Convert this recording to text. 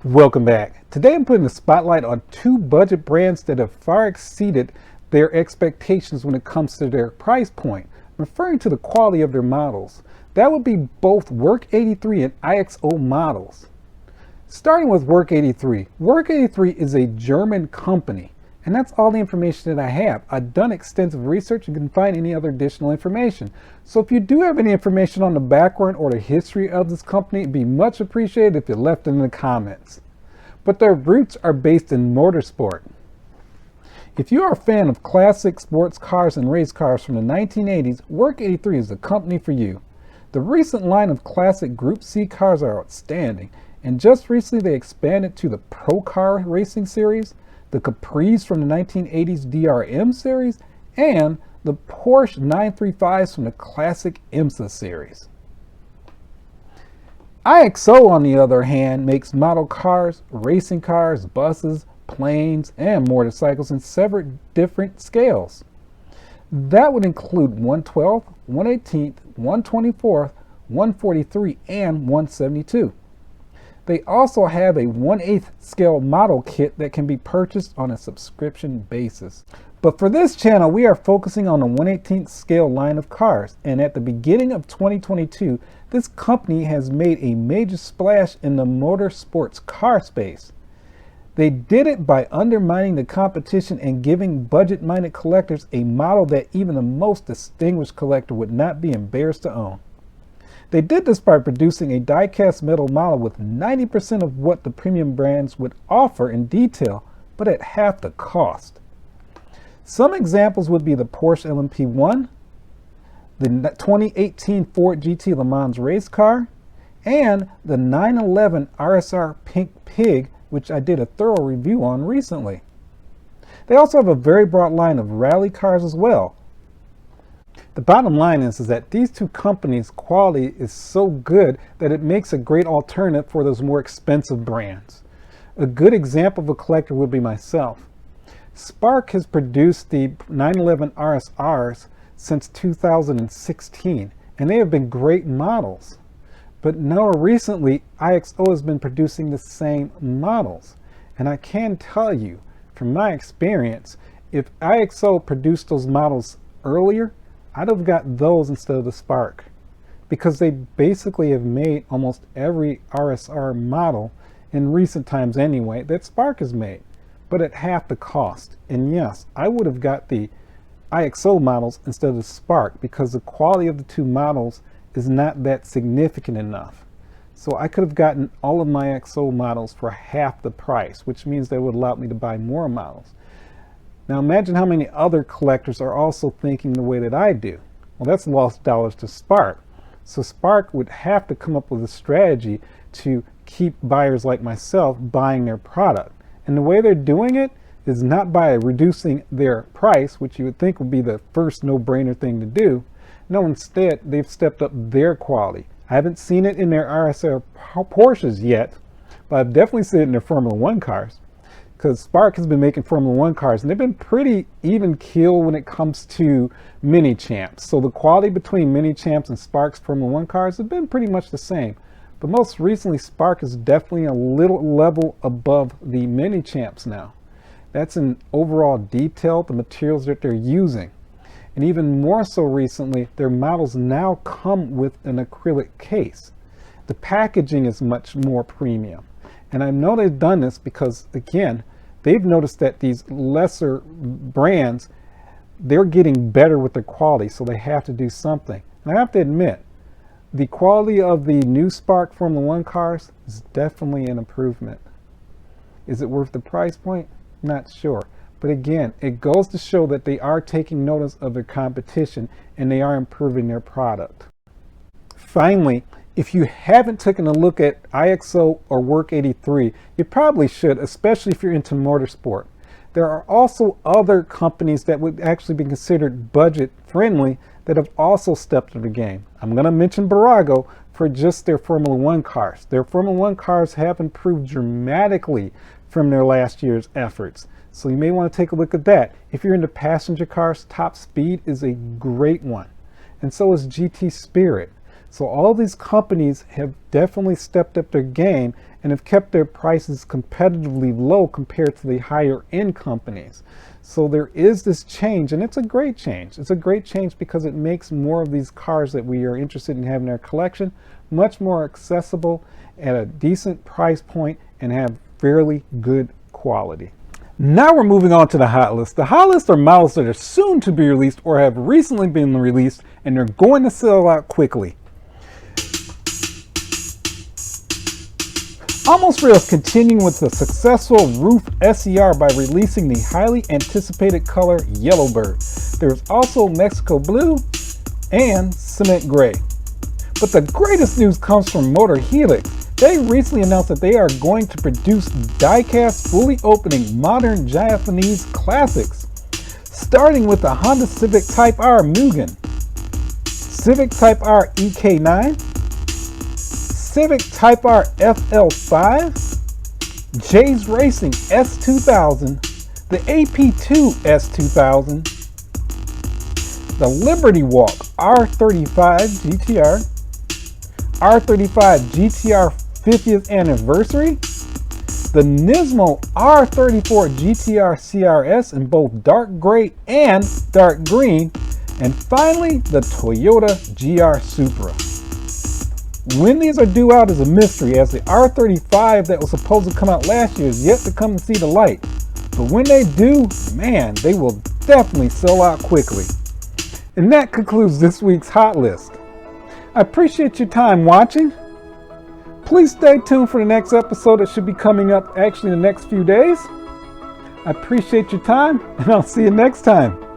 Welcome back. Today I'm putting the spotlight on two budget brands that have far exceeded their expectations when it comes to their price point, referring to the quality of their models. That would be both Werk83 and IXO models. Starting with Werk83. Werk83 is a German company, and that's all the information that I have. I've done extensive research. You can find any other additional information. So if you do have any information on the background or the history of this company, it'd be much appreciated if you left it in the comments. But their roots are based in motorsport. If you are a fan of classic sports cars and race cars from the 1980s, Werk83 is the company for you. The recent line of classic Group C cars are outstanding, and just recently they expanded to the Pro Car Racing Series, the Capris from the 1980s DRM series, and the Porsche 935s from the classic IMSA series. IXO, on the other hand, makes model cars, racing cars, buses, planes, and motorcycles in several different scales. That would include 112th, 118th, 124th, 143, and 172. They also have a 1/8 scale model kit that can be purchased on a subscription basis. But for this channel, we are focusing on the 1/18 scale line of cars, and at the beginning of 2022, this company has made a major splash in the motorsports car space. They did it by undermining the competition and giving budget-minded collectors a model that even the most distinguished collector would not be embarrassed to own. They did this by producing a die-cast metal model with 90% of what the premium brands would offer in detail, but at half the cost. Some examples would be the Porsche LMP1, the 2018 Ford GT Le Mans race car, and the 911 RSR Pink Pig, which I did a thorough review on recently. They also have a very broad line of rally cars as well. The bottom line is that these two companies' quality is so good that it makes a great alternative for those more expensive brands. A good example of a collector would be myself. Spark has produced the 911 RSRs since 2016, and they have been great models. But now recently, IXO has been producing the same models. And I can tell you, from my experience, if IXO produced those models earlier, I'd have got those instead of the Spark, because they basically have made almost every RSR model in recent times anyway that Spark has made, but at half the cost. And yes, I would have got the IXO models instead of the Spark because the quality of the two models is not that significant enough. So I could have gotten all of my IXO models for half the price, which means they would allow me to buy more models. Now imagine how many other collectors are also thinking the way that I do. Well, that's lost dollars to Spark. So Spark would have to come up with a strategy to keep buyers like myself buying their product. And the way they're doing it is not by reducing their price, which you would think would be the first no-brainer thing to do. No, instead, they've stepped up their quality. I haven't seen it in their RSR Porsches yet, but I've definitely seen it in their Formula One cars. Because Spark has been making Formula One cars, and they've been pretty even keel when it comes to mini champs. So the quality between mini champs and Spark's Formula One cars have been pretty much the same. But most recently, Spark is definitely a little level above the mini champs now. That's in overall detail, the materials that they're using. And even more so recently, their models now come with an acrylic case. The packaging is much more premium. And I know they've done this because, again, they've noticed that these lesser brands, they're getting better with their quality, so they have to do something. And I have to admit, the quality of the new Spark Formula One cars is definitely an improvement. Is it worth the price point? Not sure. But again, it goes to show that they are taking notice of their competition and they are improving their product. Finally, if you haven't taken a look at IXO or Werk83, you probably should, especially if you're into motorsport. There are also other companies that would actually be considered budget friendly that have also stepped up the game. I'm going to mention Barago for just their Formula One cars. Their Formula One cars have improved dramatically from their last year's efforts. So you may want to take a look at that. If you're into passenger cars, Top Speed is a great one. And so is GT Spirit. So all these companies have definitely stepped up their game and have kept their prices competitively low compared to the higher end companies. So there is this change, and it's a great change. It's a great change because it makes more of these cars that we are interested in having in our collection much more accessible at a decent price point and have fairly good quality. Now we're moving on to the hot list. The hot list are models that are soon to be released or have recently been released, and they're going to sell out quickly. Almost Real is continuing with the successful Roof SER by releasing the highly anticipated color Yellowbird. There's also Mexico Blue and Cement Gray. But the greatest news comes from Motorhelix. They recently announced that they are going to produce Diecast fully opening modern Japanese classics, starting with the Honda Civic Type R Mugen, Civic Type R EK9, Civic Type R FL5, J's Racing S2000, the AP2 S2000, the Liberty Walk R35 GTR, R35 GTR 50th anniversary, the Nismo R34 GTR CRS in both dark gray and dark green, and finally the Toyota GR Supra. When these are due out is a mystery, as the R35 that was supposed to come out last year is yet to come and see the light. But when they do, man, they will definitely sell out quickly. And that concludes this week's hot list. I appreciate your time watching. Please stay tuned for the next episode that should be coming up actually in the next few days. I appreciate your time, and I'll see you next time.